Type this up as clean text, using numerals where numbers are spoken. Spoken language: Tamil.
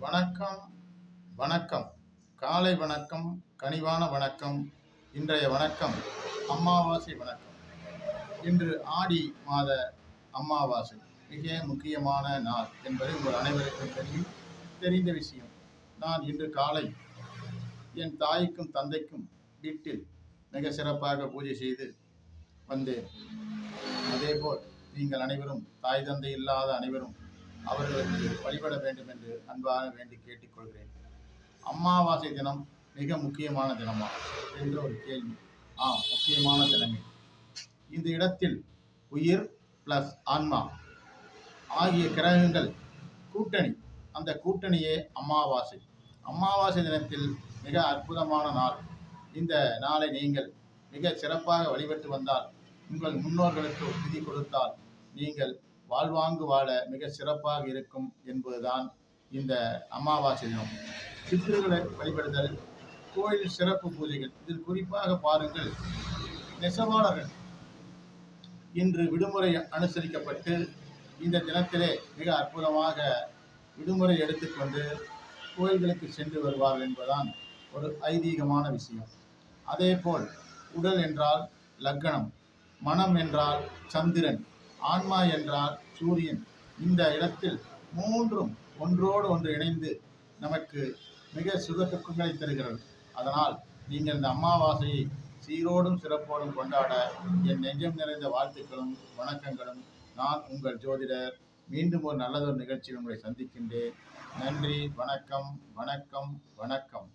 வணக்கம், வணக்கம். காலை வணக்கம், கனிவான வணக்கம். இன்றைய வணக்கம் அமாவாசை வணக்கம். இன்று ஆடி மாத அமாவாசை, மிக முக்கியமான நாள் என்பது உங்கள் அனைவருக்கும் தெரிந்த விஷயம். நான் இன்று காலை என் தாய்க்கும் தந்தைக்கும் வீட்டில் மிக சிறப்பாக பூஜை செய்து வந்தேன். அதேபோல் நீங்கள் அனைவரும், தாய் தந்தை இல்லாத அனைவரும் அவர்களுக்கு வழிபட வேண்டும் என்று அன்பாக வேண்டி கேட்டுக்கொள்கிறேன். அமாவாசை தினம் மிக முக்கியமான தினமா என்ற ஒரு கேள்வி. முக்கியமான தினமே. இந்த இடத்தில் உயிர் பிளஸ் ஆன்மா ஆகிய கிரகங்கள் கூட்டணி, அந்த கூட்டணியே அமாவாசை. அமாவாசை தினத்தில் மிக அற்புதமான நாள். இந்த நாளை நீங்கள் மிக சிறப்பாக வழிபட்டு வந்தால், உங்கள் முன்னோர்களுக்கு விதி கொடுத்தால் நீங்கள் வாழ்வாங்கு வாழ மிக சிறப்பாக இருக்கும் என்பதுதான் இந்த அமாவாசை தினம். பித்ருக்களை வழிபடுதல், கோயில் சிறப்பு பூஜைகள். இதில் குறிப்பாக பாருங்கள், நெசவாளர்கள் இன்று விடுமுறை அனுசரிக்கப்பட்டு இந்த தினத்திலே மிக அற்புதமாக விடுமுறை எடுத்துக்கொண்டு கோயில்களுக்கு சென்று வருவார்கள் என்பதுதான் ஒரு ஐதீகமான விஷயம். அதேபோல் உடல் என்றால் லக்னம், மனம் என்றால் சந்திரன், ஆன்மா என்றால் சூரியன். இந்த இடத்தில் மூன்றும் ஒன்றோடு ஒன்று இணைந்து நமக்கு மிக சுக துக்கங்களை தருகிறது. அதனால் நீங்கள் இந்த அமாவாசையை சீரோடும் சிறப்போடும் கொண்டாட என் நெஞ்சம் நிறைந்த வாழ்த்துக்களும் வணக்கங்களும். நான் உங்கள் ஜோதிடர். மீண்டும் ஒரு நல்லதொரு நிகழ்ச்சியில் உங்களை சந்திக்கின்றேன். நன்றி, வணக்கம், வணக்கம், வணக்கம்.